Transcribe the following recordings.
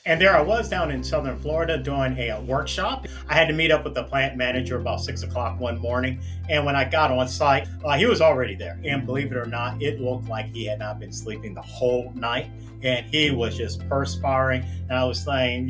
And there I was down in Southern Florida doing a workshop. I had to meet up with the plant manager about 6 o'clock one morning. And when I got on site, he was already there. And believe it or not, it looked like he had not been sleeping the whole night. And he was just perspiring. And I was saying,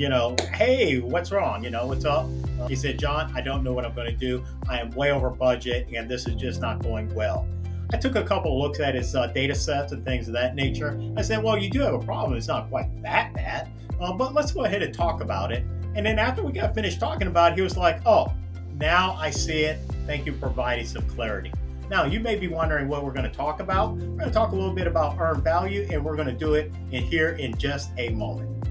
hey, what's wrong? What's up? He said, John, I don't know what I'm going to do. I am way over budget and this is just not going well. I took a couple of looks at his data sets and things of that nature. I said, well, you do have a problem. It's not quite that bad, but let's go ahead and talk about it. And then after we got finished talking about it, he was like, oh, now I see it. Thank you for providing some clarity. Now, you may be wondering what we're going to talk about. We're going to talk a little bit about earned value, and we're going to do it in just a moment.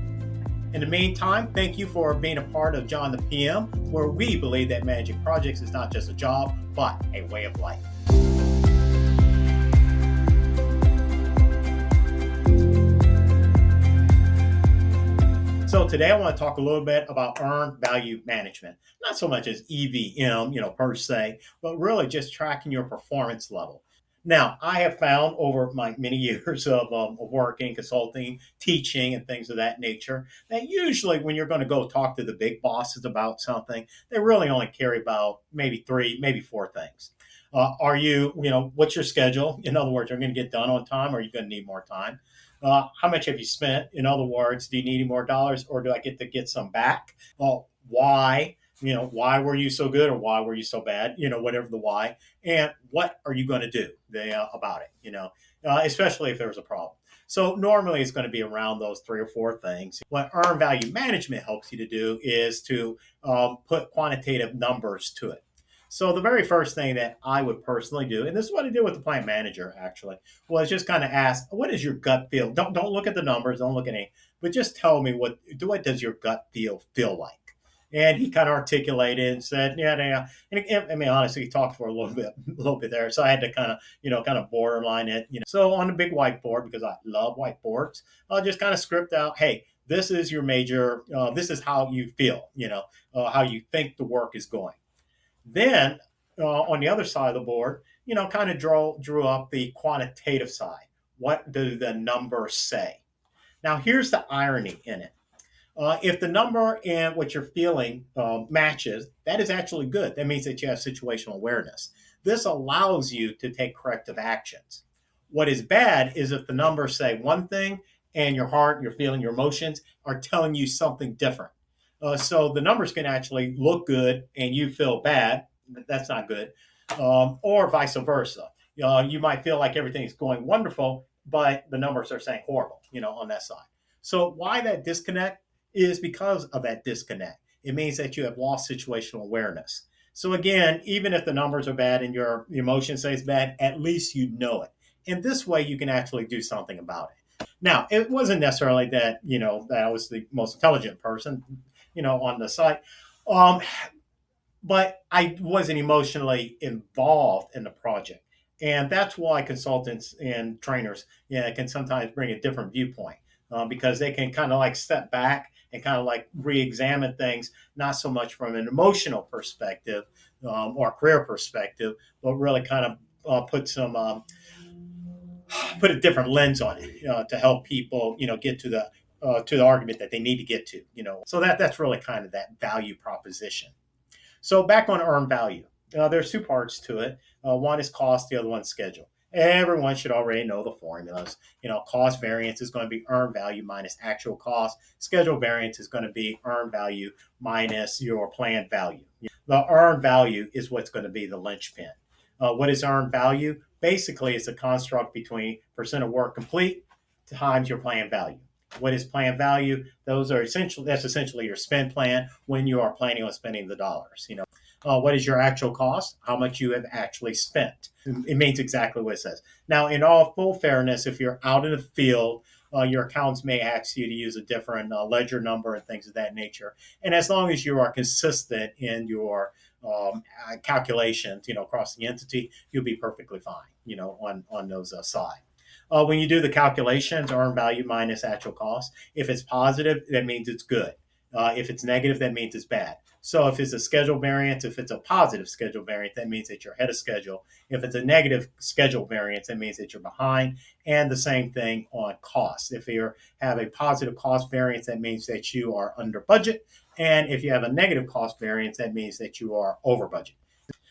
In the meantime, thank you for being a part of John the PM, where we believe that managing projects is not just a job, but a way of life. So today I want to talk a little bit about earned value management. Not so much as EVM, per se, but really just tracking your performance level. Now, I have found over my many years of working, consulting, teaching, and things of that nature, that usually when you're going to go talk to the big bosses about something, they really only care about maybe three, maybe four things. What's your schedule? In other words, are you going to get done on time or are you going to need more time? How much have you spent? In other words, do you need any more dollars or do I get to get some back? Well, why? Why were you so good or why were you so bad? Whatever the why. And what are you going to do about it? Especially if there's a problem. So normally it's going to be around those three or four things. What earned value management helps you to do is to put quantitative numbers to it. So the very first thing that I would personally do, and this is what I did with the plant manager actually, was just kind of ask, what is your gut feel? Don't look at the numbers, don't look at any, but just tell me what does your gut feel like? And he kind of articulated and said, yeah. And I mean, honestly, he talked for a little bit there. So I had to kind of borderline it. So on the big whiteboard, because I love whiteboards, I'll just kind of script out, hey, this is your major, this is how you feel, how you think the work is going. Then on the other side of the board, kind of drew up the quantitative side. What do the numbers say? Now, here's the irony in it. If the number and what you're feeling matches, that is actually good. That means that you have situational awareness. This allows you to take corrective actions. What is bad is if the numbers say one thing and your heart, your feeling, your emotions are telling you something different. So the numbers can actually look good and you feel bad. That's not good. Or vice versa. You might feel like everything's going wonderful, but the numbers are saying horrible, on that side. So why that disconnect is because of that disconnect. It means that you have lost situational awareness. So again, even if the numbers are bad and your emotion says bad, at least you know it. And this way you can actually do something about it. Now, it wasn't necessarily that, that I was the most intelligent person, on the site. But I wasn't emotionally involved in the project. And that's why consultants and trainers can sometimes bring a different viewpoint because they can kind of like step back and kind of like re-examine things, not so much from an emotional perspective or career perspective, but really kind of put a different lens on it to help people, get to the argument that they need to get to, So that's really kind of that value proposition. So back on earned value, there's two parts to it. One is cost, the other one's schedule. Everyone should already know the formulas. Cost variance is going to be earned value minus actual cost. Schedule variance is going to be earned value minus your planned value. The earned value is what's going to be the linchpin. What is earned value? Basically, it's a construct between percent of work complete times your planned value. What is planned value? That's essentially your spend plan when you are planning on spending the dollars. What is your actual cost? How much you have actually spent. It means exactly what it says. Now, in all full fairness, if you're out in the field, your accountants may ask you to use a different ledger number and things of that nature. And as long as you are consistent in your calculations, across the entity, you'll be perfectly fine, on those side. When you do the calculations, earned value minus actual cost, if it's positive, that means it's good. If it's negative, that means it's bad. So if it's a schedule variance, if it's a positive schedule variance, that means that you're ahead of schedule. If it's a negative schedule variance, that means that you're behind. And the same thing on costs. If you have a positive cost variance, that means that you are under budget. And if you have a negative cost variance, that means that you are over budget.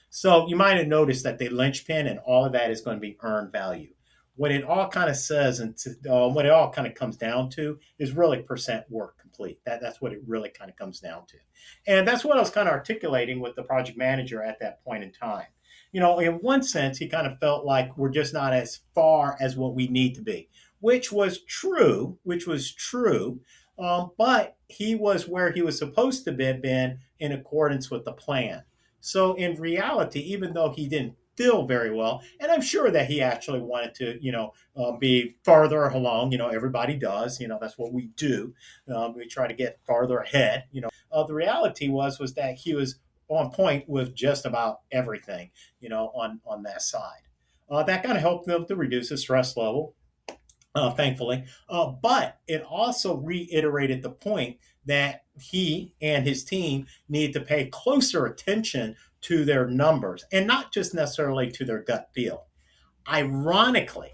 So you might have noticed that the linchpin and all of that is going to be earned value. What it all kind of says and what it all kind of comes down to is really percent work complete. That's what it really kind of comes down to. And that's what I was kind of articulating with the project manager at that point in time. In one sense, he kind of felt like we're just not as far as what we need to be, which was true, but he was where he was supposed to have been in accordance with the plan. So in reality, even though he didn't feel very well, and I'm sure that he actually wanted to, be farther along. Everybody does. That's what we do. We try to get farther ahead. The reality was that he was on point with just about everything. On that side. That kind of helped them to reduce the stress level. Thankfully. But it also reiterated the point that he and his team need to pay closer attention to their numbers and not just necessarily to their gut feel. Ironically,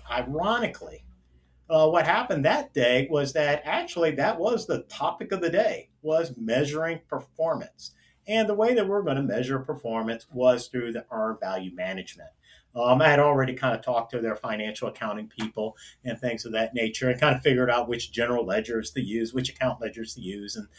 what happened that day was that actually that was the topic of the day was measuring performance. And the way that we're going to measure performance was through the earned value management. I had already kind of talked to their financial accounting people and things of that nature and kind of figured out which general ledgers to use, which account ledgers to use, and,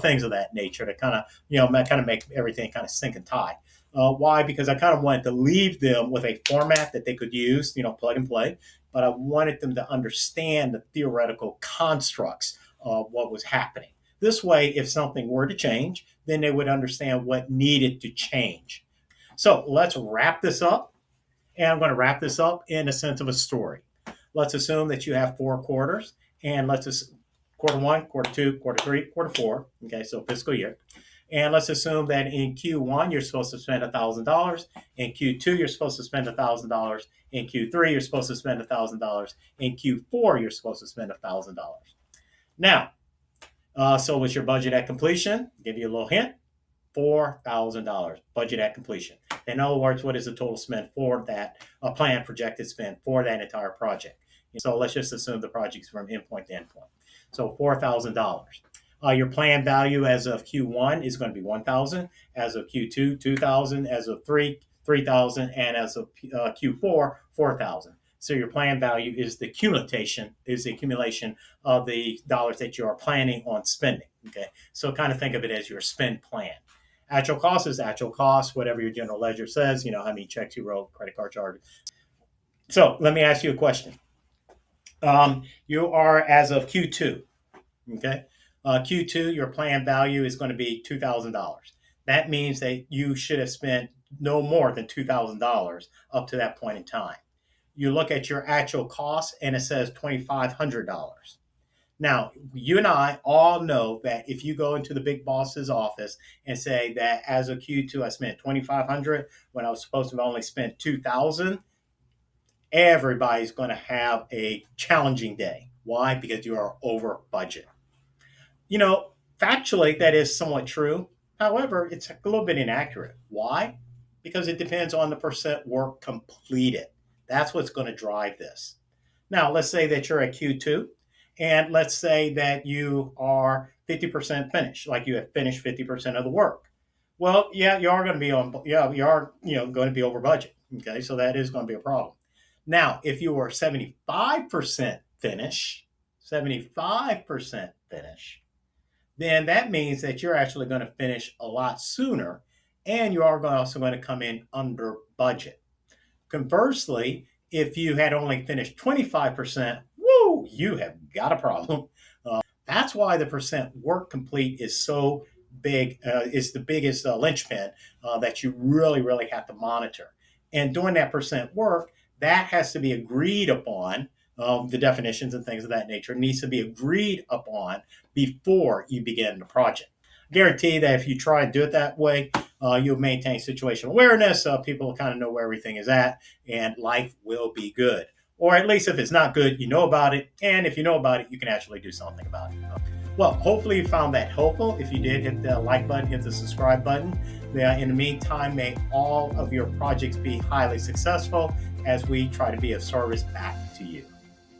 things of that nature to kind of make everything kind of sync and tie. Why? Because I kind of wanted to leave them with a format that they could use, plug and play, but I wanted them to understand the theoretical constructs of what was happening. This way, if something were to change, then they would understand what needed to change. So let's wrap this up. And I'm going to wrap this up in a sense of a story. Let's assume that you have 4 quarters, and let's assume quarter 1, quarter 2, quarter 3, quarter 4. Okay, so fiscal year. And let's assume that in Q1, you're supposed to spend $1,000. In Q2, you're supposed to spend $1,000. In Q3, you're supposed to spend $1,000. In Q4, you're supposed to spend $1,000. Now, so what's your budget at completion? I'll give you a little hint. $4,000 budget at completion. In other words, what is the total spend for that planned projected spend for that entire project? So let's just assume the project's from endpoint to endpoint. So $4,000. Your planned value as of Q1 is going to be $1,000. As of Q2, $2,000. As of $3,000, and as of Q4, $4,000. So your planned value is the accumulation of the dollars that you are planning on spending. Okay, so kind of think of it as your spend plan. Actual cost is actual cost, whatever your general ledger says, how many checks you wrote, credit card charges. So let me ask you a question. You are as of Q2, okay? Q2, your planned value is going to be $2,000. That means that you should have spent no more than $2,000 up to that point in time. You look at your actual cost and it says $2,500. Now, you and I all know that if you go into the big boss's office and say that as of Q2, I spent $2,500 when I was supposed to have only spent $2,000, everybody's going to have a challenging day. Why? Because you are over budget. Factually, that is somewhat true. However, it's a little bit inaccurate. Why? Because it depends on the percent work completed. That's what's going to drive this. Now, let's say that you're at Q2. And let's say that you are 50% finished, like you have finished 50% of the work. Well, yeah, you are going to be going to be over budget. Okay, so that is going to be a problem. Now, if you are 75% finish, then that means that you're actually going to finish a lot sooner, and you are also going to come in under budget. Conversely, if you had only finished 25%, you have got a problem. That's why the percent work complete is so big. It's the biggest linchpin that you really, really have to monitor. And doing that percent work, that has to be agreed upon. The definitions and things of that nature needs to be agreed upon before you begin the project. Guarantee that if you try and do it that way, you'll maintain situational awareness. People will kind of know where everything is at, and life will be good. Or at least if it's not good, you know about it. And if you know about it, you can actually do something about it. Well, hopefully you found that helpful. If you did, hit the like button, hit the subscribe button. In the meantime, may all of your projects be highly successful as we try to be of service back to you.